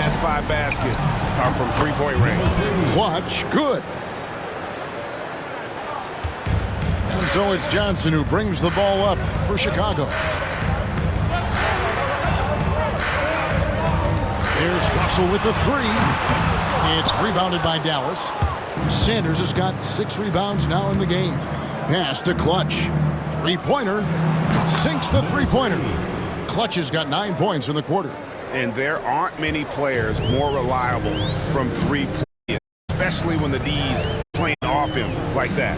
last 5 baskets are from three-point range. Clutch, good. And so it's Johnson who brings the ball up for Chicago. Here's Russell with the 3. It's rebounded by Dallas. Sanders has got 6 rebounds now in the game. Pass to Clutch. Three-pointer. Sinks the three-pointer. Clutch has got 9 points in the quarter. And there aren't many players more reliable from 3 points, especially when the D's playing off him like that.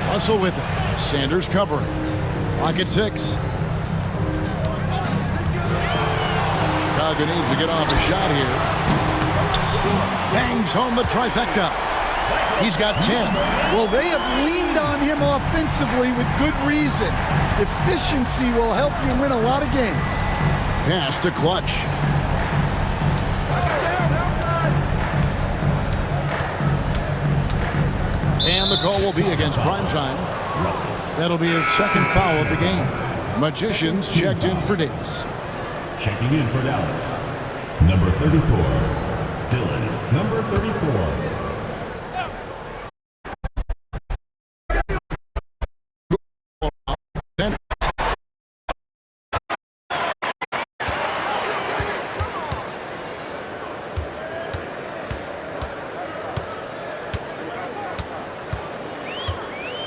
Russell with it. Sanders covering. Clock at 6. Chicago needs to get off a shot here. Bangs home the trifecta. He's got 10. Well, they have leaned on him offensively with good reason. Efficiency will help you win a lot of games. Pass to Clutch. And the call will be against Primetime. That'll be his 2nd foul of the game. Magicians checked in for Davis. Checking in for Dallas, number 34, Dylan, number 34.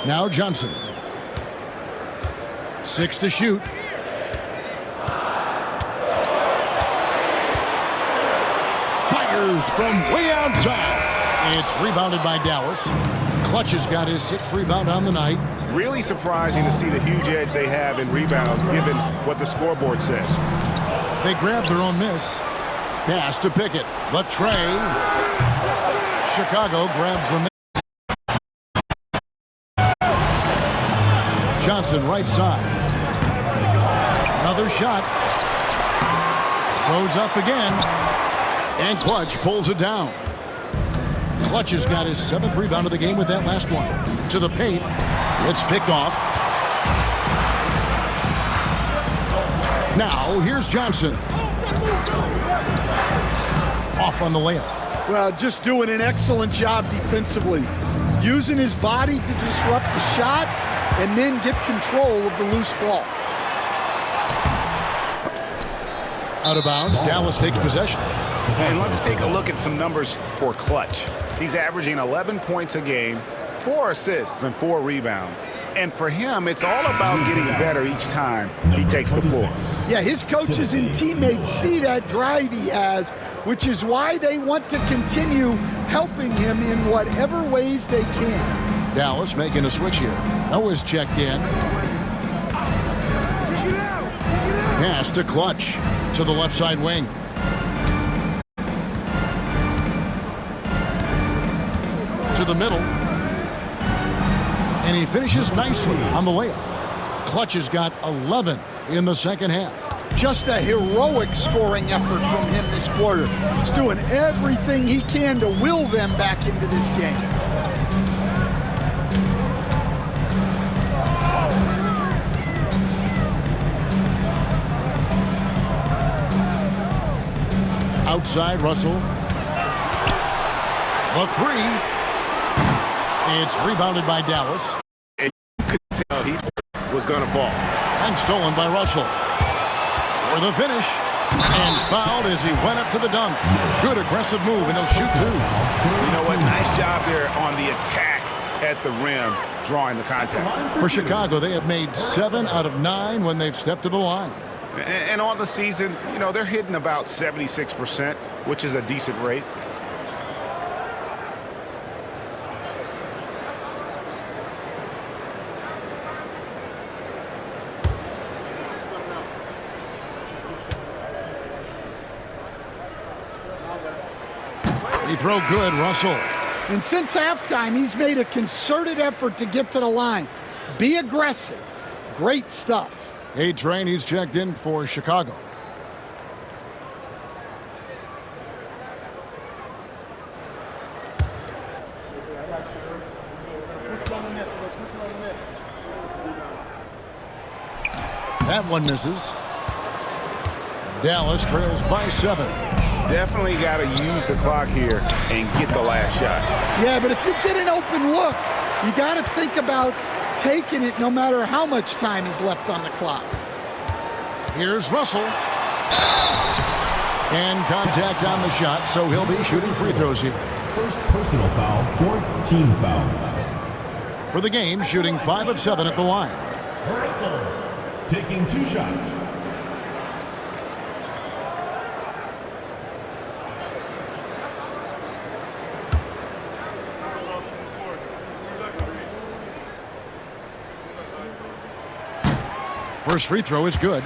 Now Johnson. 6 to shoot. Fires from way outside. It's rebounded by Dallas. Clutch has got his 6th rebound on the night. Really surprising to see the huge edge they have in rebounds given what the scoreboard says. They grab their own miss. Pass to Pickett. The tray. Chicago grabs the miss. Johnson right side. Another shot. Goes up again. And Clutch pulls it down. Clutch has got his 7th rebound of the game with that last one. To the paint. It's picked off. Now here's Johnson. Off on the layup. Well, just doing an excellent job defensively. Using his body to disrupt the shot and then get control of the loose ball. Out of bounds. Dallas takes possession. And let's take a look at some numbers for Clutch. He's averaging 11 points a game, 4 assists, and 4 rebounds. And for him, it's all about getting better each time he takes the floor. Yeah, his coaches and teammates see that drive he has, which is why they want to continue helping him in whatever ways they can. Dallas making a switch here. Noah's checked in. Pass to Clutch. To the left side wing. To the middle. And he finishes nicely on the layup. Clutch has got 11 in the 2nd half. Just a heroic scoring effort from him this quarter. He's doing everything he can to will them back into this game. Outside, Russell. The 3. It's rebounded by Dallas. And you could tell he was going to fall. And stolen by Russell. For the finish. And fouled as he went up to the dunk. Good aggressive move, and he'll shoot 2. You know what? Nice job there on the attack at the rim, drawing the contact. For Chicago, they have made 7 out of 9 when they've stepped to the line. And on the season, you know, they're hitting about 76%, which is a decent rate. Free throw good, Russell. And since halftime, he's made a concerted effort to get to the line. Be aggressive. Great stuff. A-Train, he's checked in for Chicago. That one misses. Dallas trails by 7. Definitely got to use the clock here and get the last shot. Yeah, but if you get an open look, you got to think about taking it no matter how much time is left on the clock. Here's Russell. And contact on the shot, so he'll be shooting free throws here. First personal foul, fourth team foul. For the game, shooting 5 of 7 at the line. Russell taking 2 shots. First free throw is good.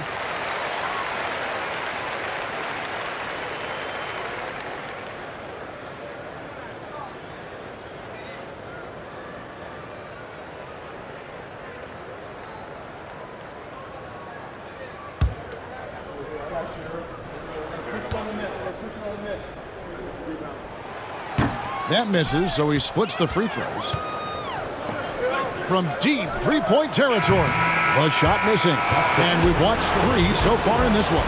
That misses, so he splits the free throws. From deep three-point territory. A shot missing. And we've watched 3 so far in this one.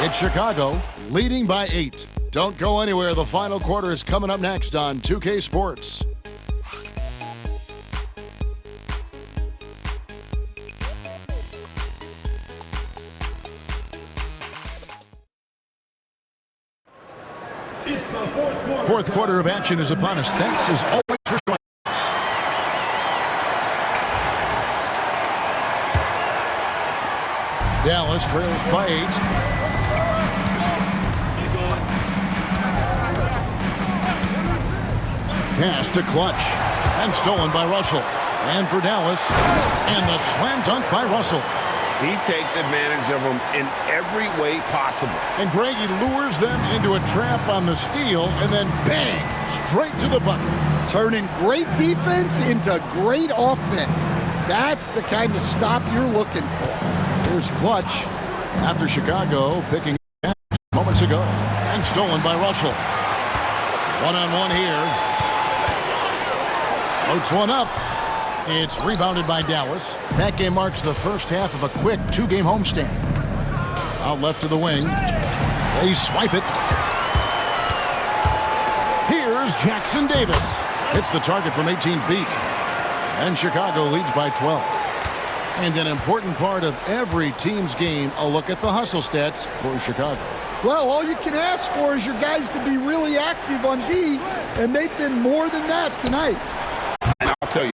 It's Chicago leading by 8. Don't go anywhere. The final quarter is coming up next on 2K Sports. It's the fourth quarter. Fourth quarter of action is upon us. Thanks as always for joining us. Dallas trails by 8. Pass to Clutch. And stolen by Russell. And for Dallas. And the slam dunk by Russell. He takes advantage of them in every way possible. And Greg, he lures them into a trap on the steal, and then bang, straight to the bucket. Turning great defense into great offense. That's the kind of stop you're looking for. Here's Clutch after Chicago picking up moments ago. And stolen by Russell. One-on-one here. Floats one up. It's rebounded by Dallas. That game marks the first half of a quick 2-game homestand. Out left to the wing. They swipe it. Here's Jackson Davis. Hits the target from 18 feet. And Chicago leads by 12. And an important part of every team's game, a look at the hustle stats for Chicago. Well, all you can ask for is your guys to be really active on D, and they've been more than that tonight. And I'll tell you,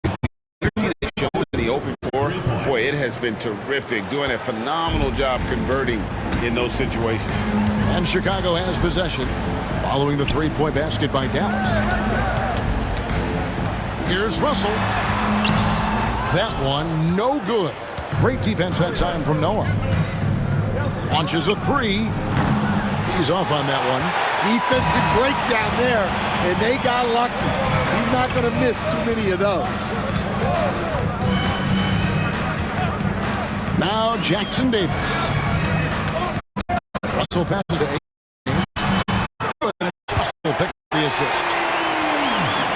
they've shown the open floor. Boy, it has been terrific. Doing a phenomenal job converting in those situations. And Chicago has possession following the three-point basket by Dallas. Here's Russell. That one, no good. Great defense that time from Noah. Launches a 3. He's off on that one. Defensive breakdown there, and they got lucky. He's not going to miss too many of those. Now Jackson Davis. Russell passes to 8. Russell picks the assist.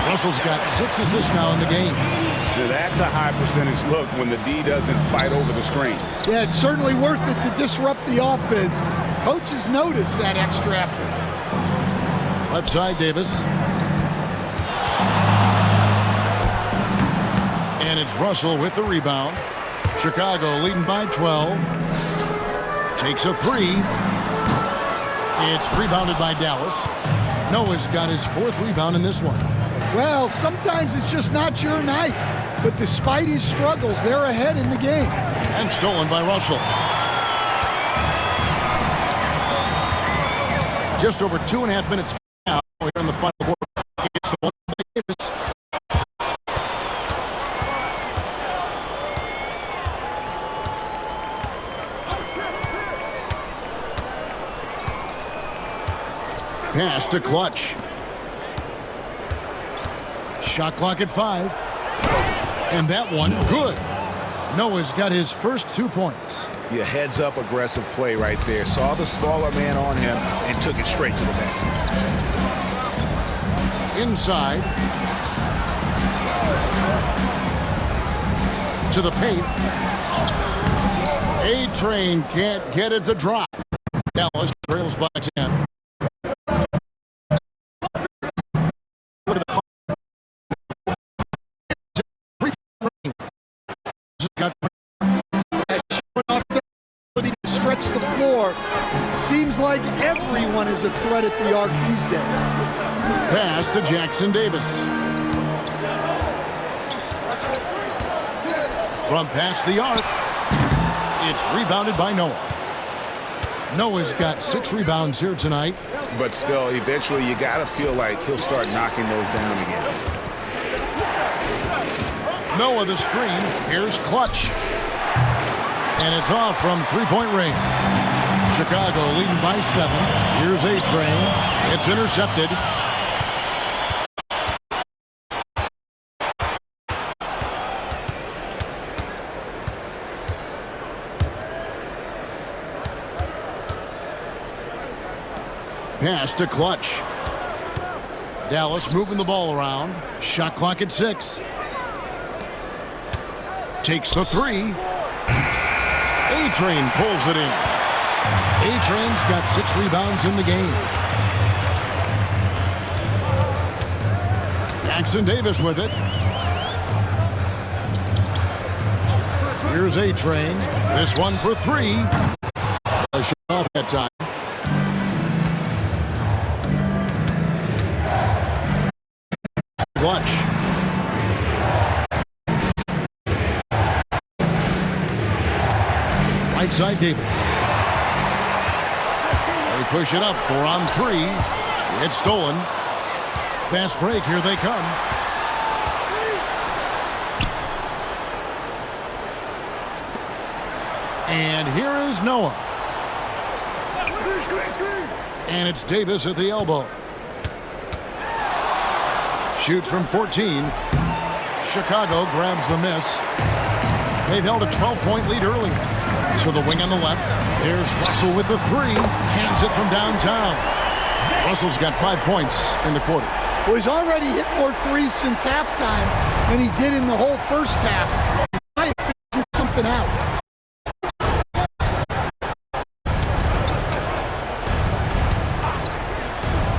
Russell's got 6 assists now in the game. Now that's a high percentage look when the D doesn't fight over the screen. Yeah, it's certainly worth it to disrupt the offense. Coaches notice that extra effort. Left side, Davis. And it's Russell with the rebound. Chicago leading by 12. Takes a 3. It's rebounded by Dallas. Noah's got his 4th rebound in this one. Well, sometimes it's just not your night. But despite his struggles, they're ahead in the game. And stolen by Russell. Just over 2.5 minutes now here in the final quarter. It's stolen by Davis. Pass to Clutch. Shot clock at 5. And that one, good. Noah's got his first 2 points. Yeah, heads-up aggressive play right there. Saw the smaller man on him and took it straight to the basket. Inside. To the paint. A-Train can't get it to drop. Dallas trails by 10. Stretch the floor. Seems like everyone is a threat at the arc these days. Pass to Jackson Davis. From past the arc, it's rebounded by Noah. Noah's got 6 rebounds here tonight. But still, eventually you got to feel like he'll start knocking those down again. Noah the screen. Here's Clutch. And it's off from three-point range. Chicago leading by 7. Here's A-Train. It's intercepted. Pass to Clutch. Dallas moving the ball around. Shot clock at 6. Takes the 3. A-Train pulls it in. A-Train's got 6 rebounds in the game. Jackson Davis with it. Here's A-Train. This one for 3. A shot off that time. Clutch. Right side Davis. They push it up 4 on 3. It's stolen. Fast break. Here they come. And here is Noah. And it's Davis at the elbow. Shoots from 14. Chicago grabs the miss. They've held a 12-point lead early. To the wing on the left. There's Russell with the 3. Cans it from downtown. Russell's got 5 points in the quarter. Well, he's already hit more threes since halftime than he did in the whole first half. He might have figured something out.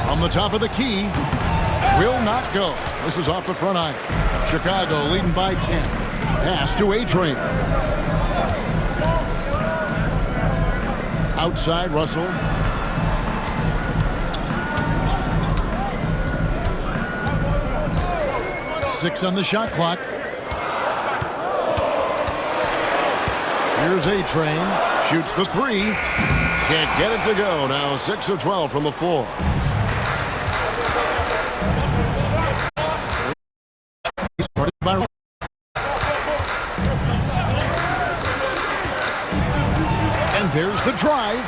From the top of the key. Will not go. This is off the front iron. Chicago leading by 10. Pass to A-Train. Outside Russell. Six on the shot clock. Here's A-Train. Shoots the 3. Can't get it to go. Now 6 of 12 from the floor. And there's the drive.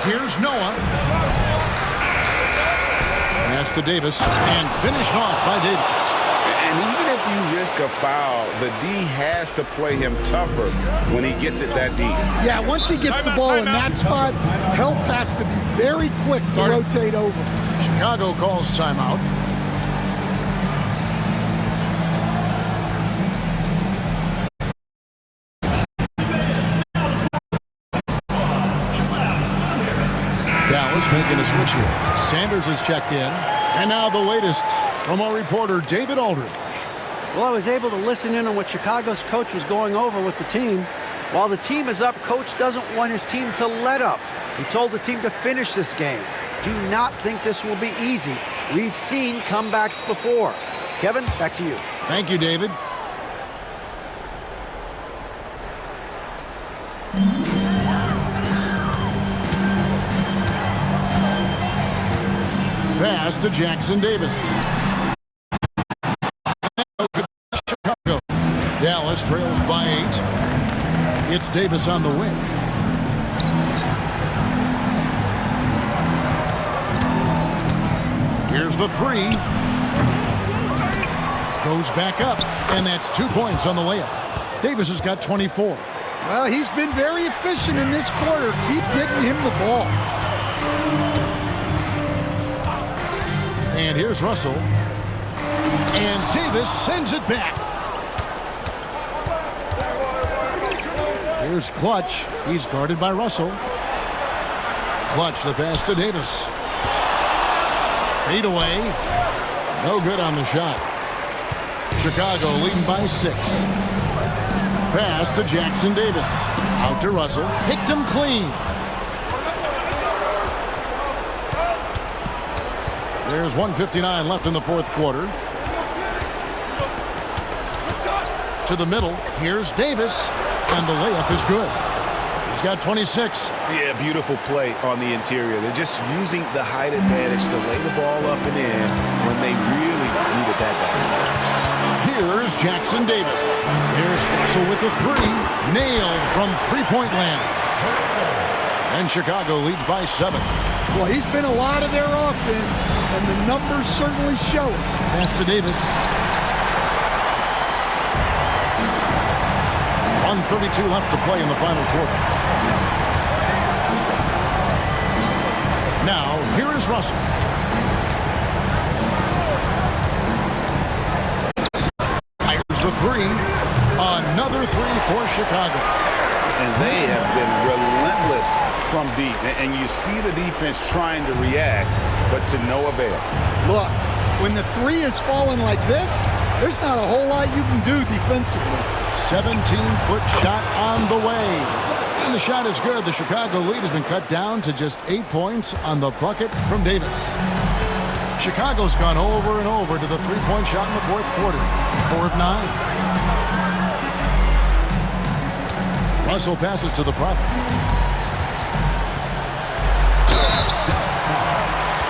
Here's Noah. Pass to Davis and finished off by Davis. And even if you risk a foul, the D has to play him tougher when he gets it that deep. Yeah, once he gets the ball in that spot, help has to be very quick to rotate over. Chicago calls timeout. Dallas making a switch here. Sanders is checked in. And now the latest from our reporter, David Aldridge. Well, I was able to listen in on what Chicago's coach was going over with the team. While the team is up, coach doesn't want his team to let up. He told the team to finish this game. Do not think this will be easy. We've seen comebacks before. Kevin, back to you. Thank you, David. Pass to Jackson Davis. Chicago. Dallas trails by 8. It's Davis on the wing. Here's the 3. Goes back up, and that's 2 points on the layup. Davis has got 24. Well, he's been very efficient in this quarter. Keep getting him the ball. And here's Russell. And Davis sends it back. Here's Clutch. He's guarded by Russell. Clutch the pass to Davis. Fade away. No good on the shot. Chicago leading by 6. Pass to Jackson Davis. Out to Russell. Picked him clean. There's 1:59 left in the fourth quarter. To the middle. Here's Davis. And the layup is good. He's got 26. Yeah, beautiful play on the interior. They're just using the height advantage to lay the ball up and in when they really needed that basket. Here's Jackson Davis. Here's Russell with the 3. Nailed from three-point land. And Chicago leads by 7. Well, he's been a lot of their offense, and the numbers certainly show it. Pass to Davis. 1:32 left to play in the final quarter. Now, here is Russell. Fires the 3. Another 3 for Chicago. And they have been relentless from deep. And you see the defense trying to react, but to no avail. Look, when the 3 is falling like this, there's not a whole lot you can do defensively. 17-foot shot on the way. And the shot is good. The Chicago lead has been cut down to just 8 points on the bucket from Davis. Chicago's gone over and over to the three-point shot in the fourth quarter. 4 of 9. Russell passes to the prophet.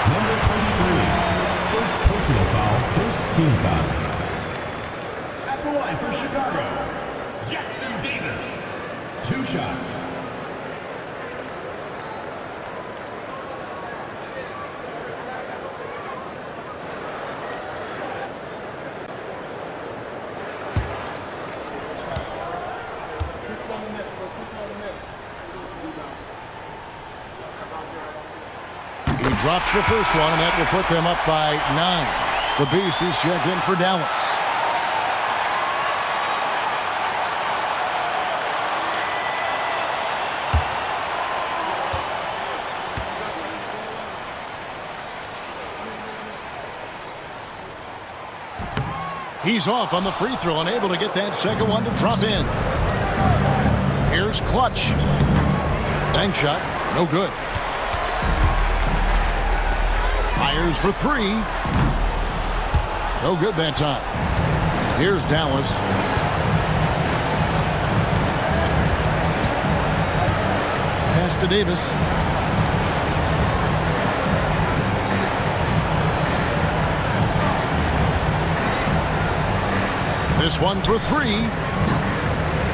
Number 23. First personal foul, first team foul. At the line for Chicago, Jackson Davis. 2 shots. He drops the first one, and that will put them up by 9. The Beasties check in for Dallas. He's off on the free throw, unable to get that second one to drop in. Here's Clutch. Bank shot, no good. Fires for 3. No good that time. Here's Dallas. Pass to Davis. This one for 3.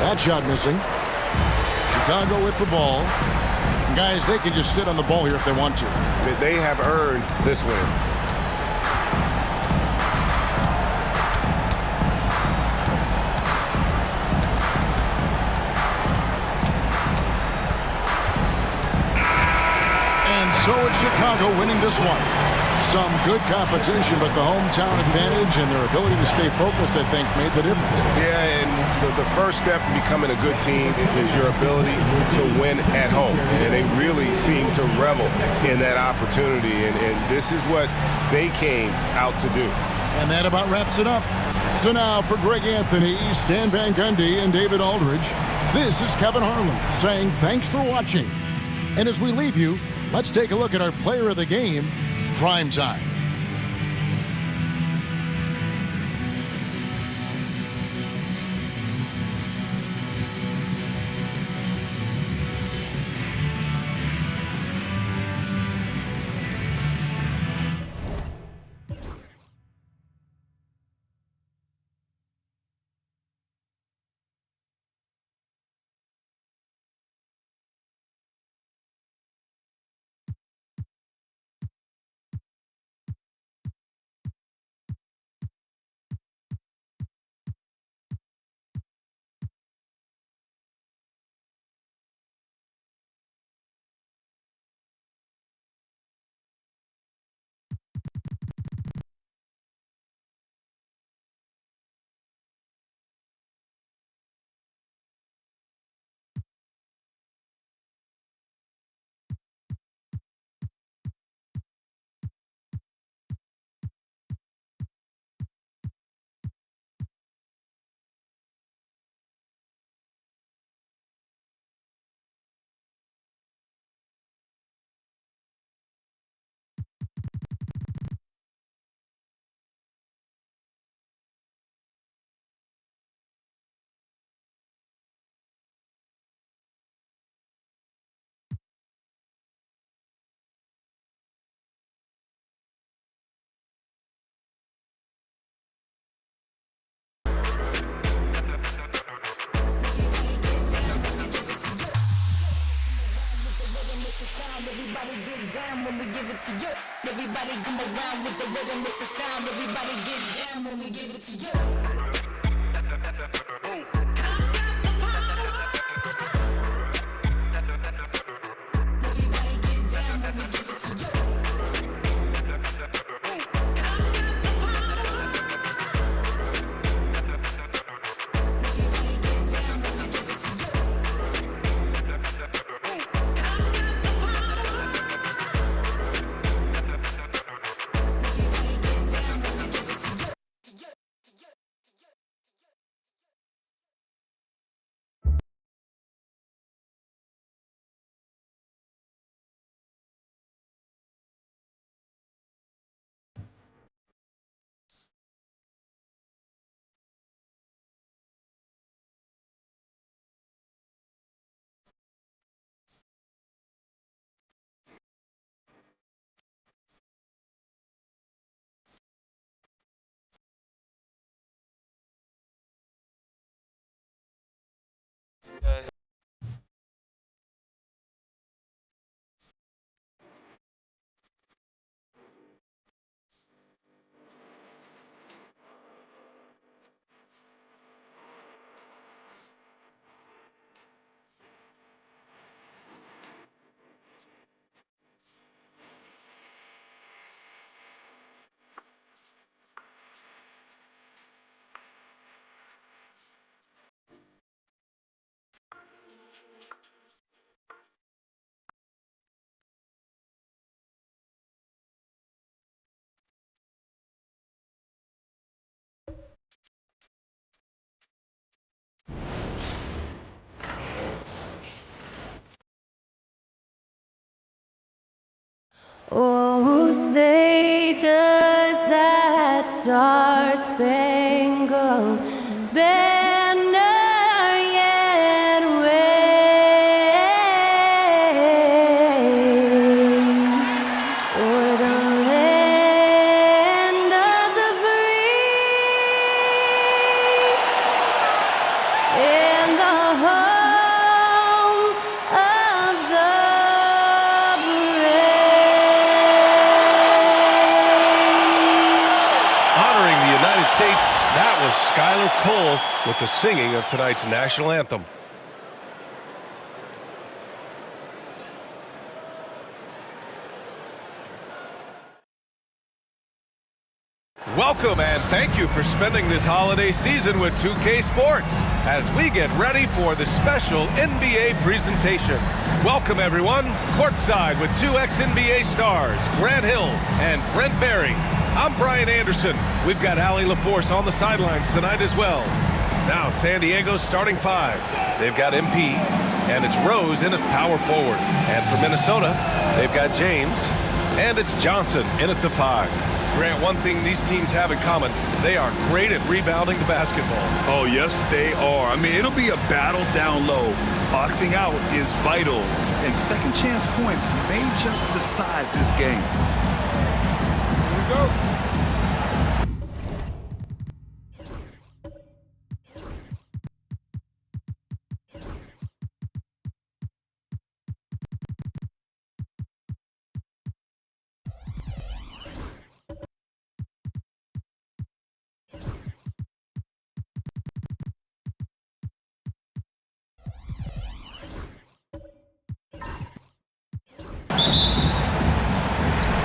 That shot missing. Chicago with the ball. Guys, they can just sit on the ball here if they want to. They have earned this win. And so it's Chicago winning this one. Some good competition, but the hometown advantage and their ability to stay focused, I think, made the difference. Yeah, and the first step in becoming a good team is your ability to win at home. And they really seem to revel in that opportunity. And this is what they came out to do. And that about wraps it up. So now for Greg Anthony, Stan Van Gundy, and David Aldridge, this is Kevin Harlan saying thanks for watching. And as we leave you, let's take a look at our player of the game, Prime Time. around with the rhythm, it's a sound. Everybody get down when we give it to you. Oh, say does that star-spangled banner yet wave o'er the land of the free and the home of the States, that was Skylar Cole with the singing of tonight's national anthem. Welcome and thank you for spending this holiday season with 2K Sports as we get ready for the special NBA presentation. Welcome everyone, courtside with two ex-NBA stars, Grant Hill and Brent Barry. I'm Brian Anderson. We've got Allie LaForce on the sidelines tonight as well. Now San Diego's starting five. They've got MP, and it's Rose in at power forward. And for Minnesota, they've got James, and it's Johnson in at the five. Grant, one thing these teams have in common, they are great at rebounding the basketball. Oh, yes, they are. I mean, it'll be a battle down low. Boxing out is vital, and second chance points may just decide this game. Here we go.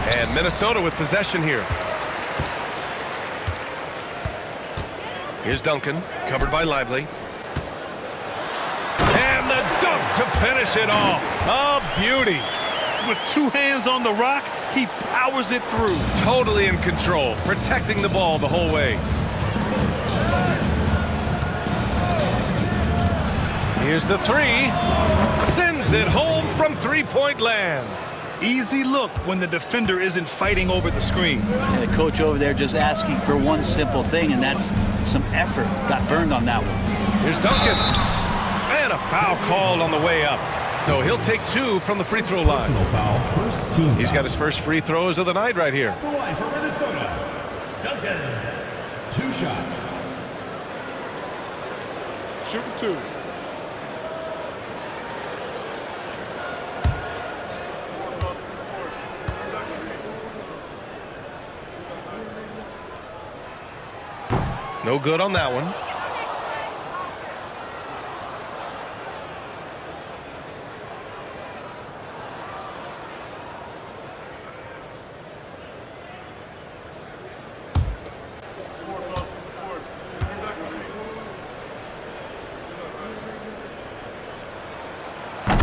And Minnesota with possession here. Here's Duncan, covered by Lively. And the dunk to finish it off. A beauty. With two hands on the rock, he powers it through. Totally in control, protecting the ball the whole way. Here's the three. Sends it home from three-point land. Easy look when the defender isn't fighting over the screen. And the coach over there just asking for one simple thing, and that's some effort. Got burned on that one. Here's Duncan. And a foul called on the way up. So he'll take two from the free throw line. Foul, first team He's foul. got his first free throws of the night right here. At the line for Minnesota, Duncan. 2 shots. Shoot two. No good on that one.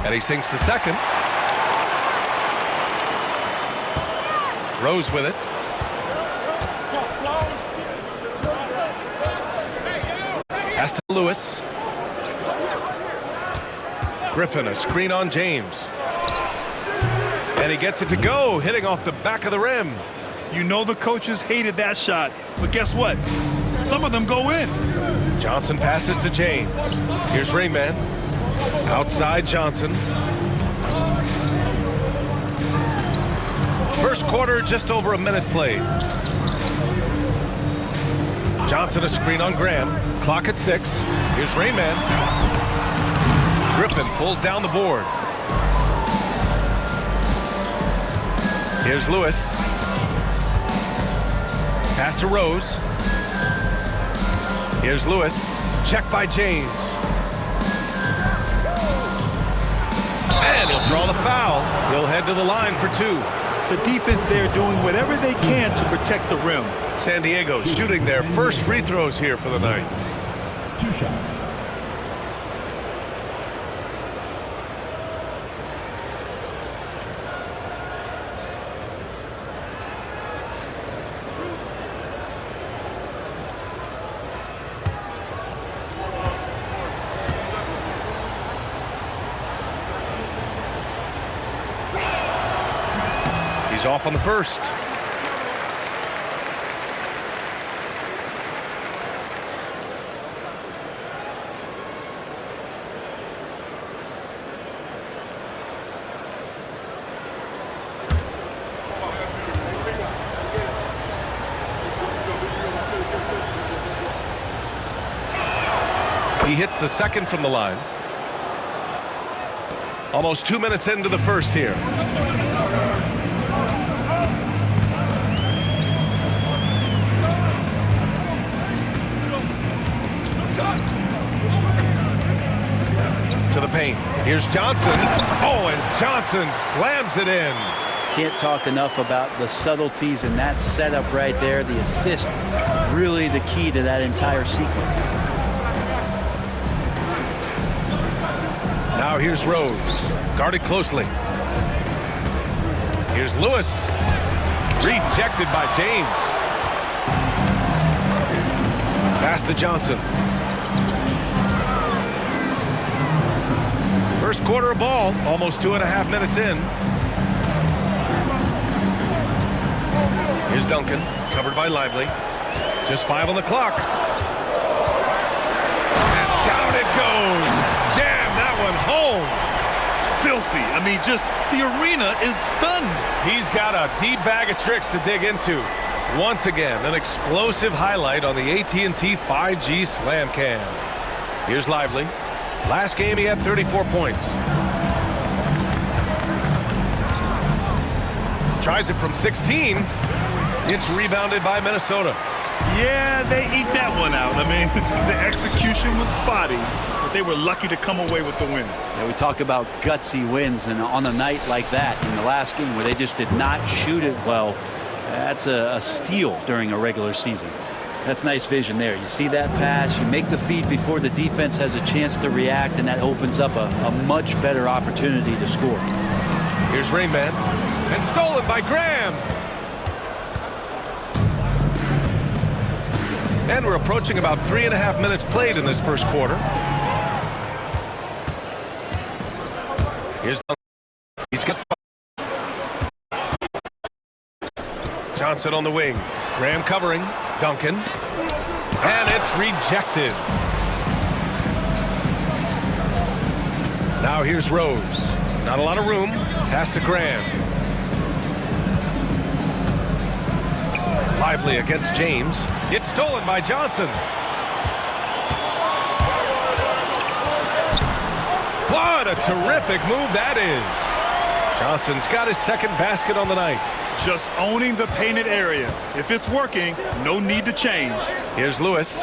And he sinks the second. Rose with it. Pass to Lewis. Griffin, a screen on James. And he gets it to go, hitting off the back of the rim. You know the coaches hated that shot, but guess what? Some of them go in. Johnson passes to James. Here's Rainman. Outside Johnson. First quarter, just over a minute played. Johnson a screen on Graham. Clock at 6. Here's Rainman. Griffin pulls down the board. Here's Lewis. Pass to Rose. Here's Lewis. Check by James. And he'll draw the foul. He'll head to the line for 2. The defense there doing whatever they can to protect the rim. San Diego shooting their first free throws here for the night. 2 shots. He's off on the first. He hits the second from the line. Almost 2 minutes into the first here. To the paint. Here's Johnson. Oh, and Johnson slams it in. Can't talk enough about the subtleties in that setup right there. The assist, really the key to that entire sequence. Now here's Rose. Guarded closely. Here's Lewis. Rejected by James. Pass to Johnson. First quarter of ball, almost 2.5 minutes in. Here's Duncan, covered by Lively. Just 5 on the clock. And down it goes. Jam that one home. Filthy. I mean, just the arena is stunned. He's got a deep bag of tricks to dig into. Once again, an explosive highlight on the AT&T 5G Slam Cam. Here's Lively. Last game, he had 34 points. Tries it from 16. It's rebounded by Minnesota. Yeah, they eke that one out. I mean, the execution was spotty, but they were lucky to come away with the win. Yeah, we talk about gutsy wins, and on a night like that in the last game where they just did not shoot it well, that's a steal during a regular season. That's nice vision there. You see that pass, you make the feed before the defense has a chance to react, and that opens up a much better opportunity to score. Here's Rainman, and stolen by Graham. And we're approaching about 3.5 minutes played in this first quarter. Here's Duncan. He's got 5. Johnson on the wing. Graham covering. Duncan. And it's rejected. Now here's Rose. Not a lot of room. Pass to Graham. Lively against James. It's stolen by Johnson. What a terrific move that is. Johnson's got his second basket on the night. Just owning the painted area. If it's working, no need to change. Here's Lewis.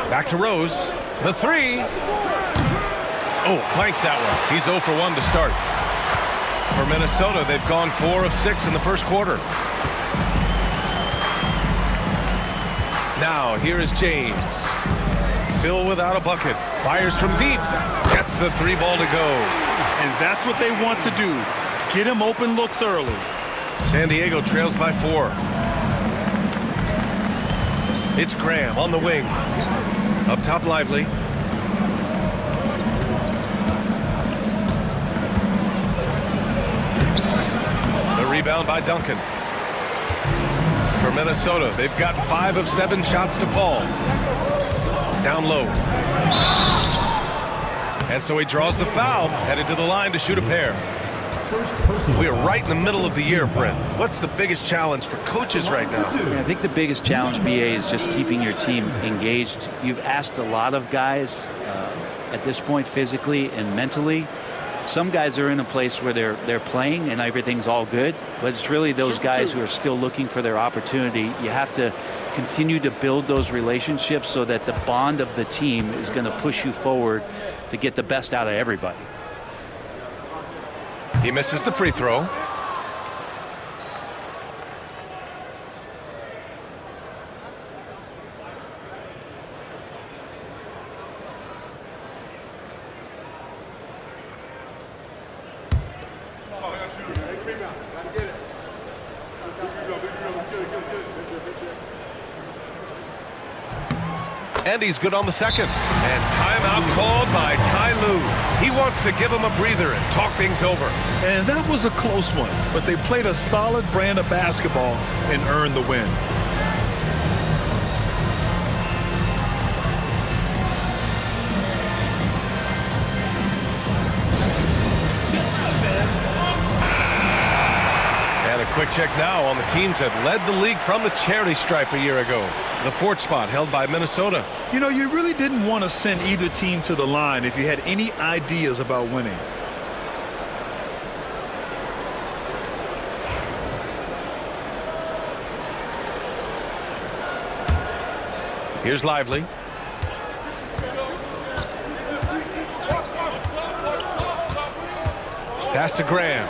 Back to Rose. The three. Oh, clanks that one. He's 0 for 1 to start. For Minnesota, they've gone 4 of 6 in the first quarter. Now, here is James. Still without a bucket. Fires from deep. Gets the 3 ball to go. And that's what they want to do. Get him open looks early. San Diego trails by 4. It's Graham on the wing. Up top, Lively. The rebound by Duncan. For Minnesota, they've got 5 of 7 shots to fall. Down low. And so he draws the foul, headed to the line to shoot a pair. We are right in the middle of the year, Brent. What's the biggest challenge for coaches right now? Yeah, I think the biggest challenge, BA, is just keeping your team engaged. You've asked a lot of guys at this point, physically and mentally. Some guys are in a place where they're playing and everything's all good, but it's really those guys who are still looking for their opportunity. You have to continue to build those relationships so that the bond of the team is going to push you forward to get the best out of everybody. He misses the free throw. And he's good on the second. And timeout called by Ty Lue. He wants to give him a breather and talk things over. And that was a close one, but they played a solid brand of basketball and earned the win. And a quick check now on the teams that led the league from the charity stripe a year ago. The 4th spot held by Minnesota. You know, you really didn't want to send either team to the line if you had any ideas about winning. Here's Lively. Pass to Graham.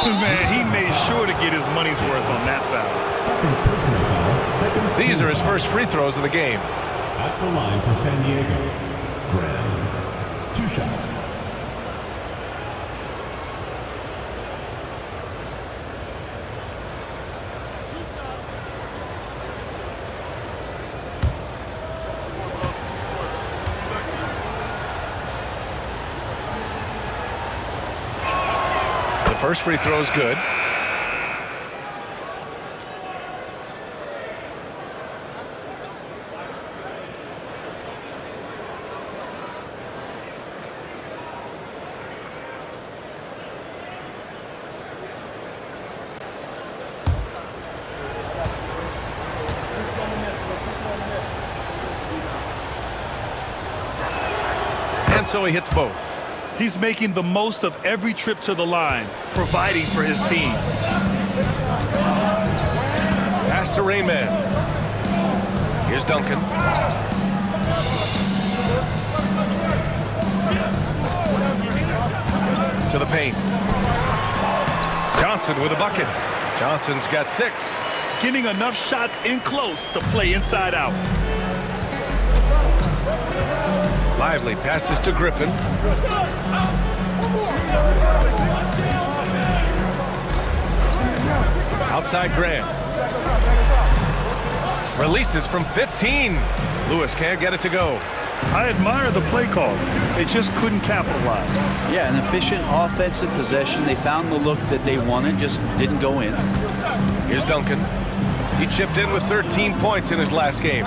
Man, he made sure to get his money's worth on that foul. Second personal foul. These are his first free throws of the game. At the line for San Diego, Graham. 2 shots. The first free throw is good. And so he hits both. He's making the most of every trip to the line, providing for his team. Pass to Rayman. Here's Duncan. To the paint. Johnson with a bucket. Johnson's got 6. Getting enough shots in close to play inside out. Lively passes to Griffin. Outside Graham. Releases from 15. Lewis can't get it to go. I admire the play call. They just couldn't capitalize. Yeah, an efficient offensive possession. They found the look that they wanted, just didn't go in. Here's Duncan. He chipped in with 13 points in his last game.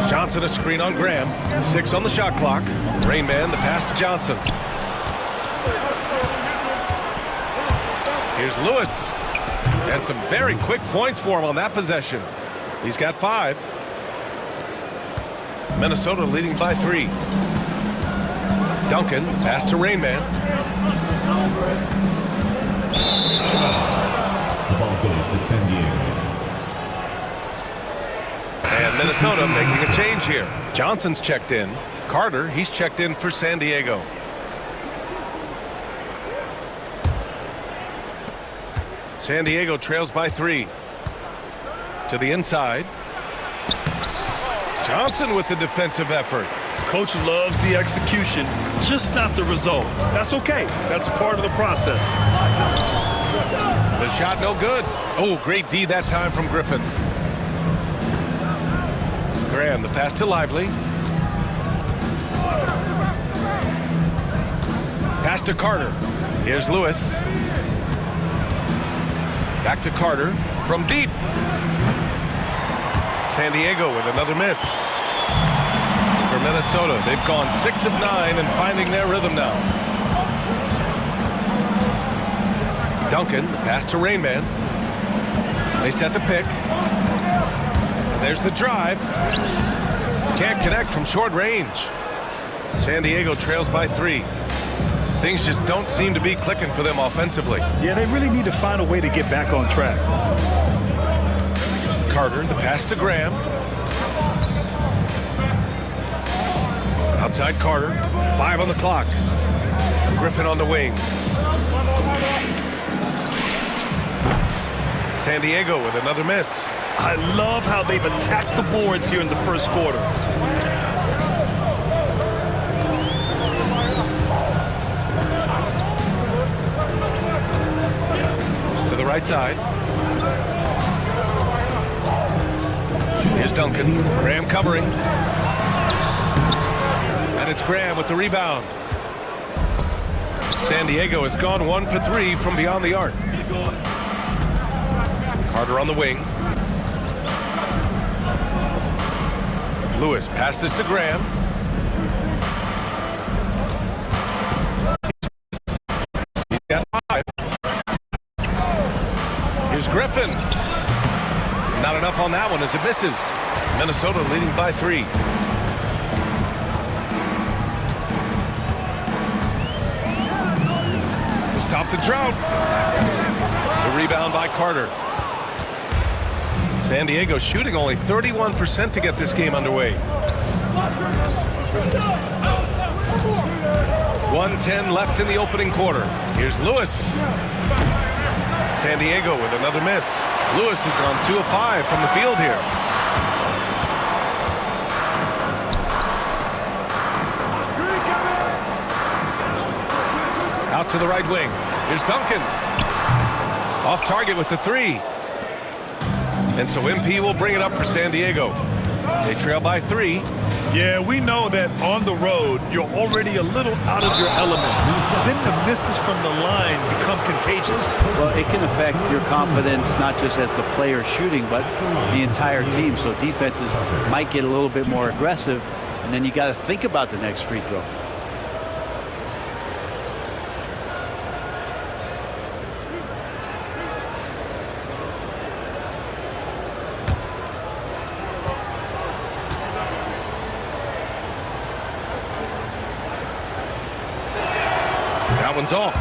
Johnson a screen on Graham. 6 on the shot clock. Rayman the pass to Johnson. Here's Lewis. And some very quick points for him on that possession. He's got 5. Minnesota leading by 3. Duncan, pass to Rain Man. The ball goes to San Diego. And Minnesota making a change here. Johnson's checked in. Carter, he's checked in for San Diego. San Diego trails by 3. To the inside. Johnson with the defensive effort. Coach loves the execution, just not the result. That's okay. That's part of the process. The shot no good. Oh, great D that time from Griffin. Graham, the pass to Lively. Pass to Carter. Here's Lewis. Back to Carter from deep. San Diego with another miss. For Minnesota, they've gone 6 of 9 and finding their rhythm now. Duncan, the pass to Rain Man. They set the pick. And there's the drive. Can't connect from short range. San Diego trails by 3. Things just don't seem to be clicking for them offensively. Yeah, they really need to find a way to get back on track. Carter, the pass to Graham. Outside Carter, 5 on the clock. Griffin on the wing. San Diego with another miss. I love how they've attacked the boards here in the first quarter. To the right side. Here's Duncan. Graham covering. And it's Graham with the rebound. San Diego has gone 1 for 3 from beyond the arc. Carter on the wing. Lewis passes to Graham. He's got 5. Here's Griffin. Not enough on that one as it misses. Minnesota leading by 3. To stop the drought. The rebound by Carter. San Diego shooting only 31% to get this game underway. 1:10 left in the opening quarter. Here's Lewis. San Diego with another miss. Lewis has gone 2 of 5 from the field here. Out to the right wing. Here's Duncan. Off target with the 3. And so MP will bring it up for San Diego. They trail by 3. Yeah, we know that on the road, you're already a little out of your element. Then the misses from the line become contagious. Well, it can affect your confidence, not just as the player shooting, but the entire team. So defenses might get a little bit more aggressive, and then you got to think about the next free throw. That one's off.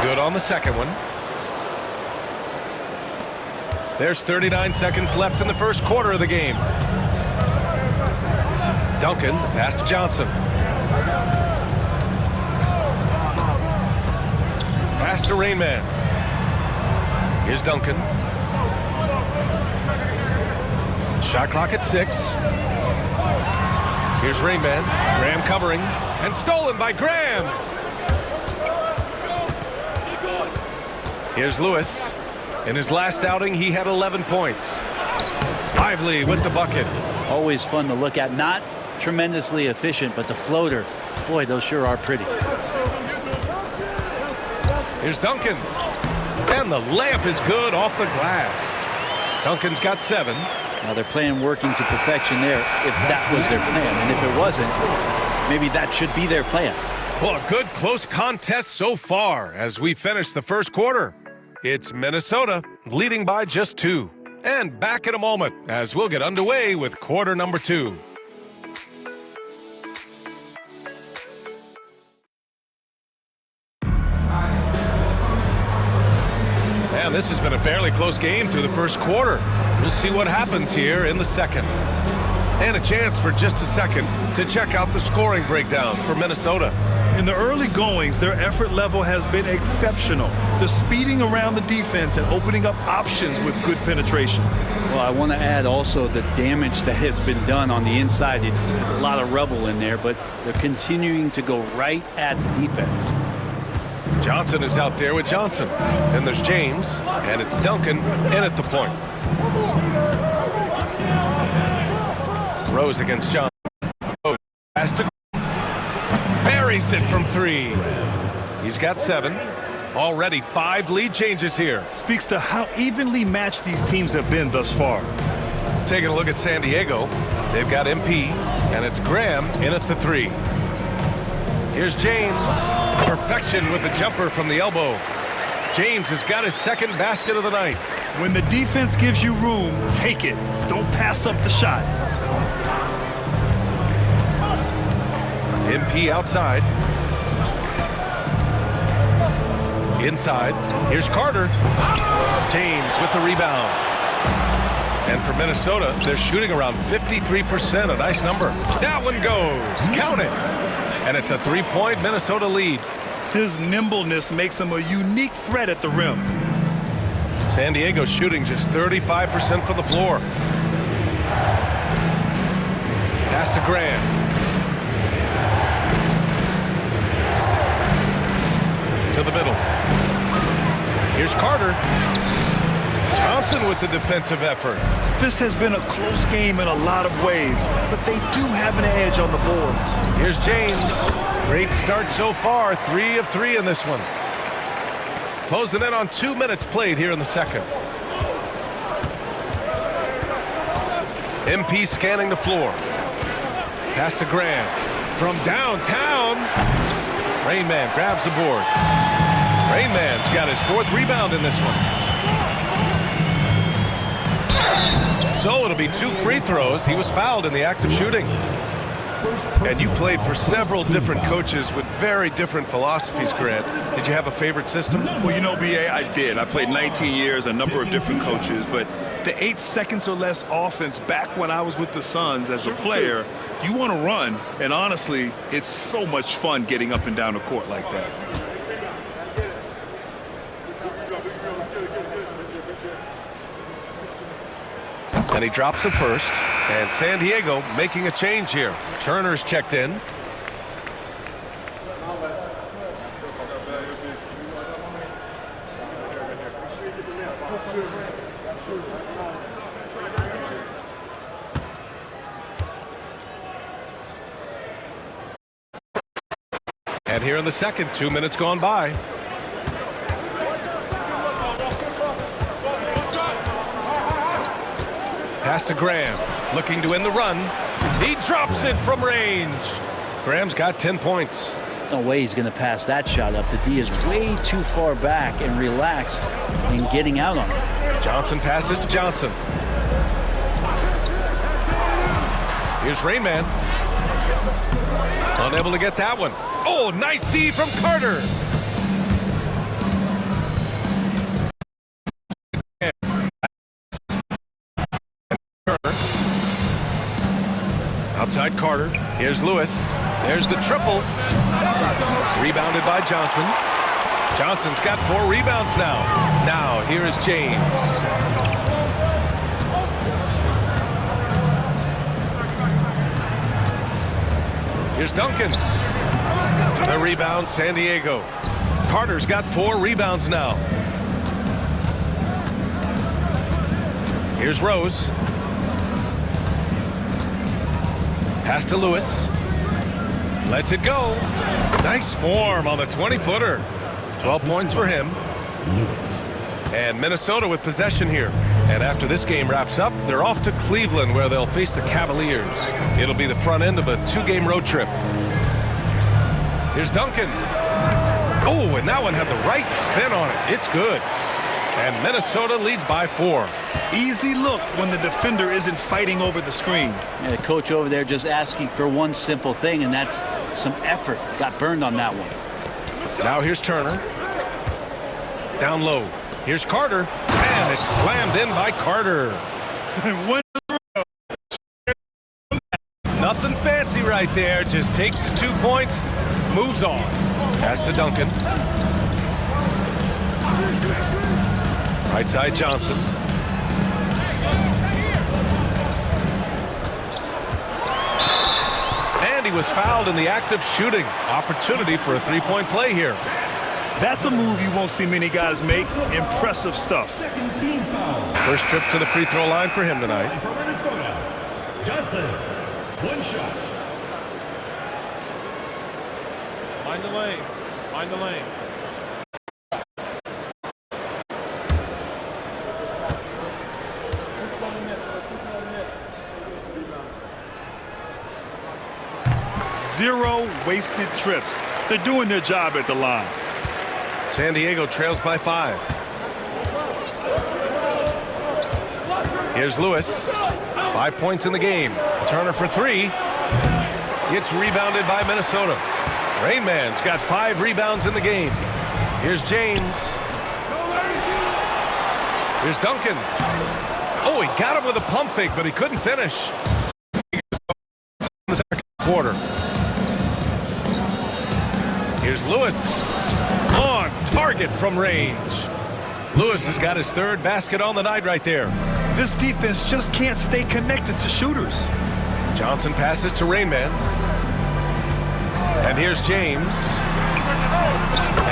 Good on the second one. There's 39 seconds left in the first quarter of the game. Duncan, pass to Johnson. Pass to Rain Man. Here's Duncan. Shot clock at 6. Here's Rain Man. Graham covering. And stolen by Graham. Here's Lewis. In his last outing, he had 11 points. Lively with the bucket. Always fun to look at. Not tremendously efficient, but the floater, boy, those sure are pretty. Here's Duncan. And the layup is good off the glass. Duncan's got 7. Now they're playing working to perfection there if that was their plan. And if it wasn't, maybe that should be their plan. Well, a good close contest so far as we finish the first quarter. It's Minnesota leading by just 2. And back in a moment as we'll get underway with quarter number 2. And this has been a fairly close game through the first quarter. We'll see what happens here in the second. And a chance for just a second to check out the scoring breakdown for Minnesota. In the early goings, their effort level has been exceptional. They're speeding around the defense and opening up options with good penetration. Well, I want to add also the damage that has been done on the inside. It's a lot of rubble in there, but they're continuing to go right at the defense. Johnson is out there with Johnson. Then there's James, and it's Duncan in at the point. Rose against Johnson. Rose has to buries it from 3. He's got 7. Already 5 lead changes here. Speaks to how evenly matched these teams have been thus far. Taking a look at San Diego. They've got MP, and it's Graham in at the 3. Here's James. Perfection with the jumper from the elbow. James has got his second basket of the night. When the defense gives you room, take it. Don't pass up the shot. MP outside. Inside. Here's Carter. James with the rebound. And for Minnesota, they're shooting around 53%, a nice number. That one goes. Count it. And it's a 3-point Minnesota lead. His nimbleness makes him a unique threat at the rim. San Diego shooting just 35% from the floor. Pass to Graham. To the middle. Here's Carter. Johnson with the defensive effort. This has been a close game in a lot of ways, but they do have an edge on the boards. Here's James. Great start so far. 3 of 3 in this one. Close the net on 2 minutes played here in the second. MP scanning the floor. Pass to Graham. From downtown. Rain Man grabs the board. Rain Man's got his 4th rebound in this one. So it'll be 2 free throws. He was fouled in the act of shooting. And you played for several different coaches with very different philosophies, Grant. Did you have a favorite system? Well, you know, BA, I did. I played 19 years, a number of different coaches, but the 8 seconds or less offense back when I was with the Suns as a player, you want to run, and honestly, it's so much fun getting up and down the court like that. And he drops it first. And San Diego making a change here. Turner's checked in. And here in the second, 2 minutes gone by. Pass to Graham, looking to win the run. He drops it from range. Graham's got 10 points. No way he's going to pass that shot up. The D is way too far back and relaxed in getting out on it. Johnson passes to Johnson. Here's Rain Man. Unable to get that one. Oh, nice D from Carter. Outside Carter. Here's Lewis. There's the triple. Rebounded by Johnson. Johnson's got 4 rebounds now. Now here is James. Here's Duncan. The rebound, San Diego. Carter's got 4 rebounds now. Here's Rose. Pass to Lewis. Lets it go. Nice form on the 20-footer. 12 points for him. And Minnesota with possession here. And after this game wraps up, they're off to Cleveland where they'll face the Cavaliers. It'll be the front end of a 2-game road trip. Here's Duncan. Oh, and that one had the right spin on it. It's good. And Minnesota leads by 4. Easy look when the defender isn't fighting over the screen. Yeah, the coach over there just asking for one simple thing, and that's some effort. Got burned on that one. Now here's Turner. Down low. Here's Carter. And it's slammed in by Carter. Nothing fancy right there. Just takes his 2 points, moves on. Pass to Duncan. Right side Johnson. And he was fouled in the act of shooting. Opportunity for a three-point play here. That's a move you won't see many guys make. Impressive stuff. First trip to the free throw line for him tonight. For Minnesota, Johnson, 1 shot. Mind the lanes. Mind the lanes. Zero wasted trips. They're doing their job at the line. San Diego trails by 5. Here's Lewis. 5 points in the game. Turner for 3. It's rebounded by Minnesota. Rain Man's got 5 rebounds in the game. Here's James. Here's Duncan. Oh, he got him with a pump fake, but he couldn't finish. In the second quarter. Here's Lewis. On target from range. Lewis has got his 3rd basket on the night right there. This defense just can't stay connected to shooters. Johnson passes to Rain Man. And here's James.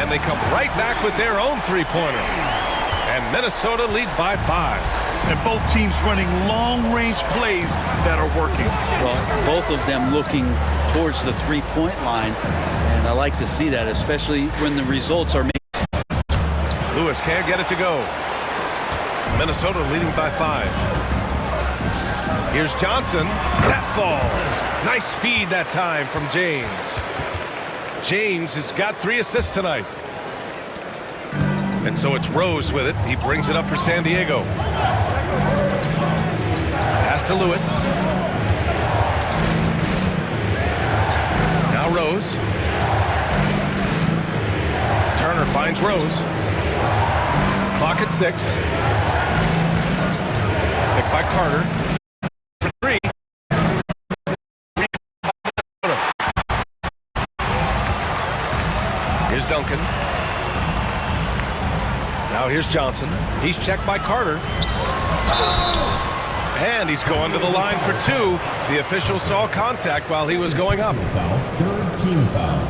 And they come right back with their own three-pointer. And Minnesota leads by 5. And both teams running long-range plays that are working. Well, both of them looking towards the three-point line. And I like to see that, especially when the results are made. Lewis can't get it to go. Minnesota leading by 5. Here's Johnson. That falls. Nice feed that time from James. James has got 3 assists tonight. And so it's Rose with it. He brings it up for San Diego. Pass to Lewis. Now Rose. Turner finds Rose. Clock at 6. Picked by Carter. For 3. Here's Duncan. Now here's Johnson. He's checked by Carter. And he's going to the line for 2. The official saw contact while he was going up. Foul, 3rd team foul.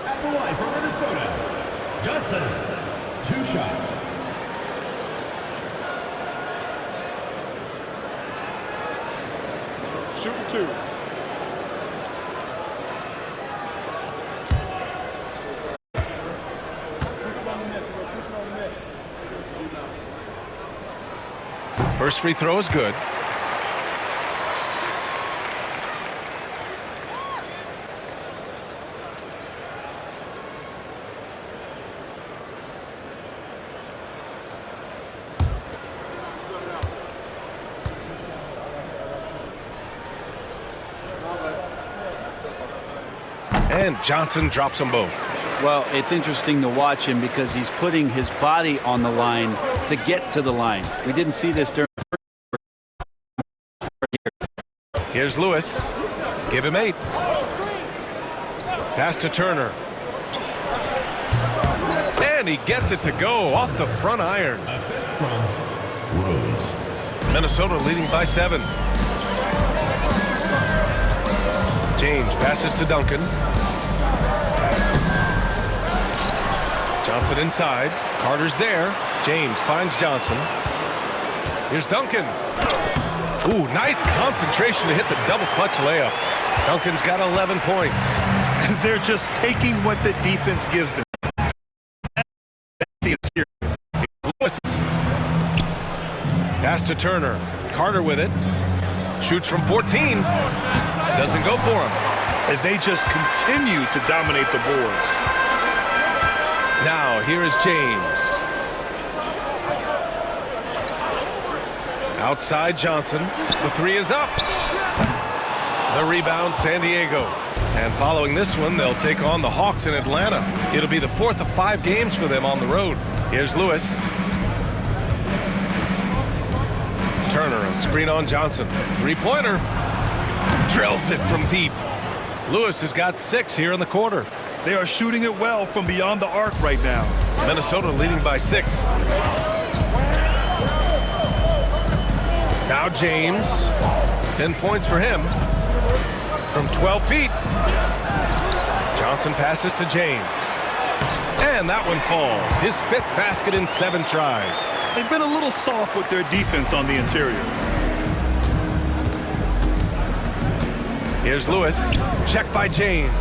At the line for Minnesota, Johnson, 2 shots. Shooting 2. First free throw is good. And Johnson drops them both. Well, it's interesting to watch him because he's putting his body on the line to get to the line. We didn't see this during. Here's Lewis. Give him 8. Pass to Turner. And he gets it to go off the front iron. Assist from Rose. Minnesota leading by 7. James passes to Duncan. Johnson inside. Carter's there. James finds Johnson. Here's Duncan. Ooh, nice concentration to hit the double clutch layup. Duncan's got 11 points. They're just taking what the defense gives them. Lewis. Pass to Turner. Carter with it. Shoots from 14. Doesn't go for him. And they just continue to dominate the boards. Now, here is James. Outside Johnson. The three is up. The rebound, San Diego. And following this one, they'll take on the Hawks in Atlanta. It'll be the 4th of 5 games for them on the road. Here's Lewis. Turner, a screen on Johnson. Three-pointer. Drills it from deep. Lewis has got 6 here in the quarter. They are shooting it well from beyond the arc right now. Minnesota leading by 6. Now James. 10 points for him. From 12 feet. Johnson passes to James. And that one falls. His 5th basket in 7 tries. They've been a little soft with their defense on the interior. Here's Lewis. Check by James.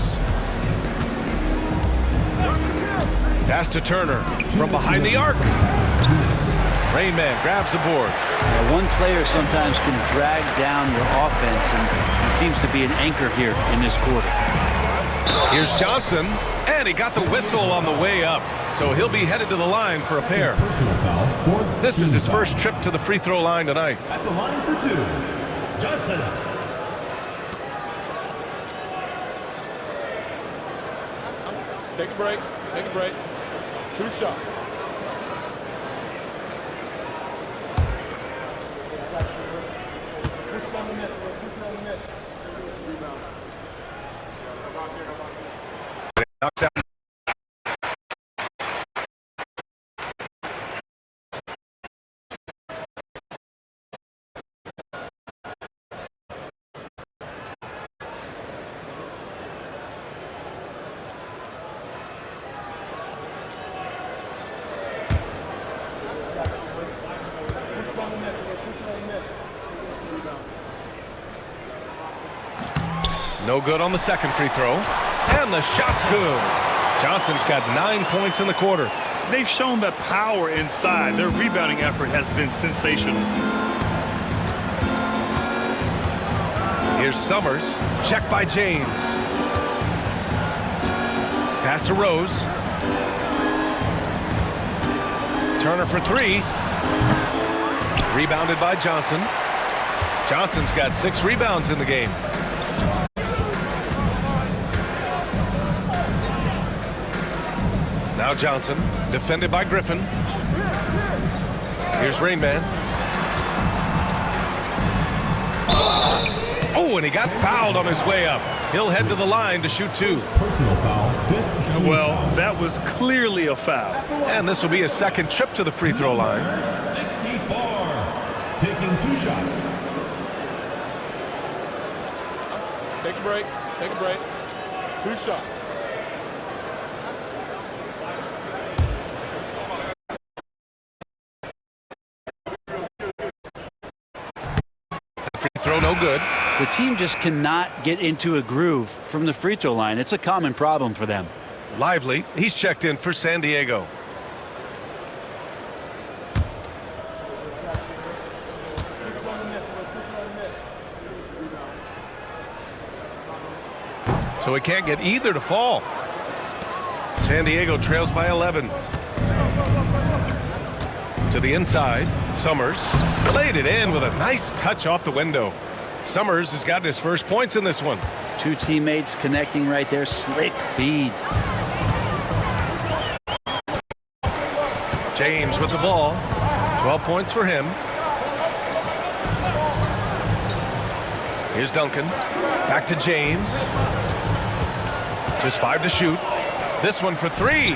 Pass to Turner from behind the arc. Rain Man grabs the board. One player sometimes can drag down your offense, and he seems to be an anchor here in this quarter. Here's Johnson, and he got the whistle on the way up, so he'll be headed to the line for a pair. This is his first trip to the free throw line tonight. At the line for 2, Johnson. Take a break. Take a break. 2 shots. Knocks out. No good on the second free throw. And the shot's good. Johnson's got 9 points in the quarter. They've shown that power inside. Their rebounding effort has been sensational. Here's Summers. Check by James. Pass to Rose. Turner for 3. Rebounded by Johnson. Johnson's got 6 rebounds in the game. Now Johnson, defended by Griffin. Here's Rain Man. Oh, and he got fouled on his way up. He'll head to the line to shoot 2. Personal foul, 5th. Well, that was clearly a foul. And this will be his second trip to the free throw line. 64, taking 2 shots. Take a break. Take a break. 2 shots. Free throw no good. The team just cannot get into a groove from the free throw line. It's a common problem for them. Lively, he's checked in for San Diego. So he can't get either to fall. San Diego trails by 11. To the inside, Summers played it in with a nice touch off the window. Summers has gotten his first points in this one. 2 teammates connecting right there. Slick feed. James with the ball. 12 points for him. Here's Duncan. Back to James. Just 5 to shoot. This one for 3.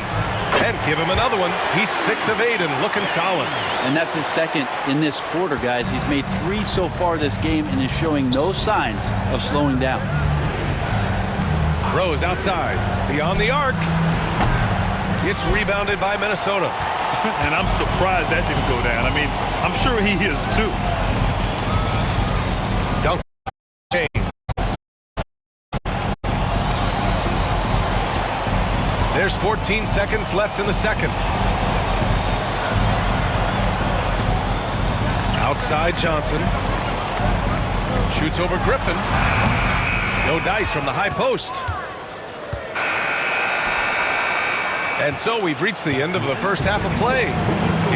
And give him another one. He's 6 of 8 and looking solid. And that's his second in this quarter, guys. He's made 3 so far this game and is showing no signs of slowing down. Rose outside. Beyond the arc. It's rebounded by Minnesota. And I'm surprised that didn't go down. I mean, I'm sure he is too. Duncan. James. There's 14 seconds left in the second. Outside Johnson. Shoots over Griffin. No dice from the high post. And so we've reached the end of the first half of play.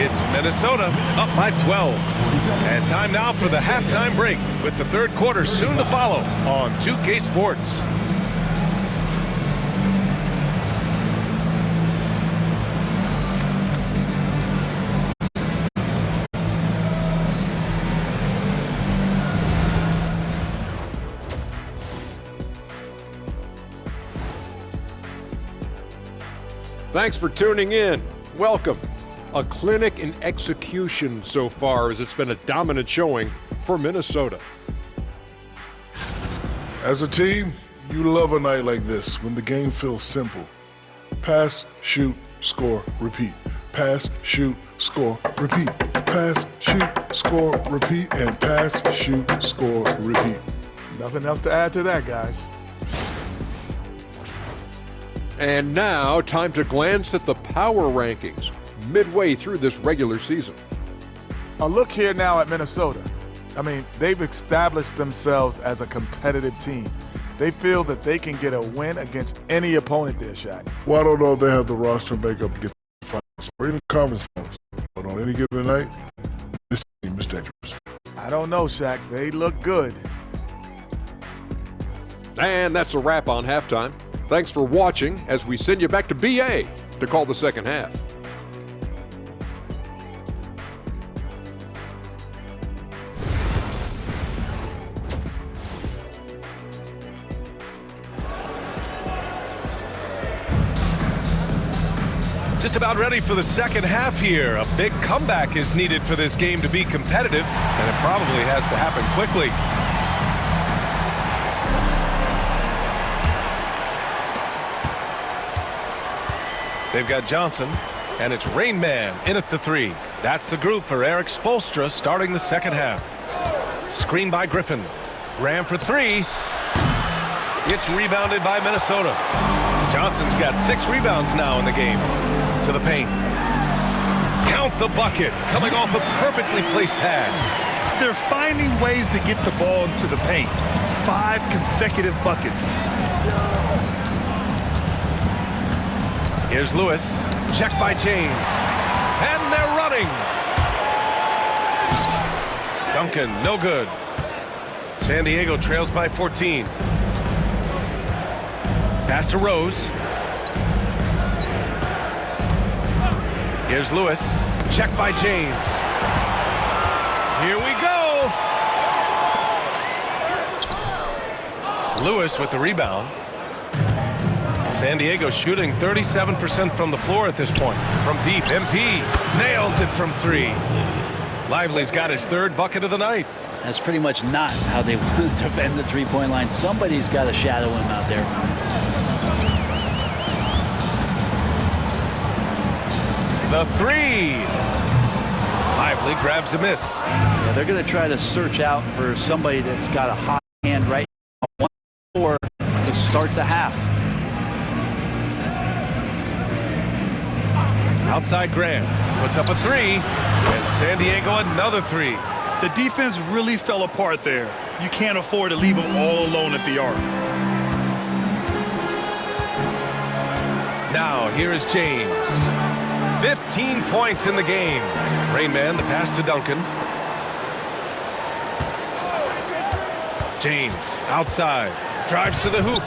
It's Minnesota up by 12. And time now for the halftime break, with the third quarter soon to follow on 2K Sports. Thanks for tuning in. Welcome. A clinic in execution so far, as it's been a dominant showing for Minnesota. As a team, you love a night like this when the game feels simple. Pass, shoot, score, repeat. Pass, shoot, score, repeat. Pass, shoot, score, repeat, and pass, shoot, score, repeat. Nothing else to add to that, guys. And now, time to glance at the power rankings midway through this regular season. A look here now at Minnesota. I mean, they've established themselves as a competitive team. They feel that they can get a win against any opponent there, Shaq. Well, I don't know if they have the roster makeup to get the finals or even conference finals. But on any given night, this team is dangerous. I don't know, Shaq. They look good. And that's a wrap on halftime. Thanks for watching as we send you back to BA to call the second half. Just about ready for the second half here. A big comeback is needed for this game to be competitive, and it probably has to happen quickly. They've got Johnson, and it's Rain Man in at the three. That's the group for Eric Spoelstra starting the second half. Screen by Griffin. Graham for three. It's rebounded by Minnesota. Johnson's got 6 rebounds now in the game. To the paint. Count the bucket, coming off a perfectly placed pass. They're finding ways to get the ball into the paint. 5 consecutive buckets. Here's Lewis, checked by James, and they're running. Duncan, no good. San Diego trails by 14. Pass to Rose. Here's Lewis, checked by James. Here we go. Lewis with the rebound. San Diego shooting 37% from the floor at this point. From deep, MP nails it from 3. Lively's got his 3rd bucket of the night. That's pretty much not how they want to defend the three-point line. Somebody's got to shadow him out there. The 3. Lively grabs a miss. Yeah, they're going to try to search out for somebody that's got a hot hand right now. 1-4 to start the half. Outside Graham puts up a 3, and San Diego another 3. The defense really fell apart there. You can't afford to leave them all alone at the arc. Now here is James. 15 points in the game. Rain Man, the pass to Duncan. James outside, drives to the hoop.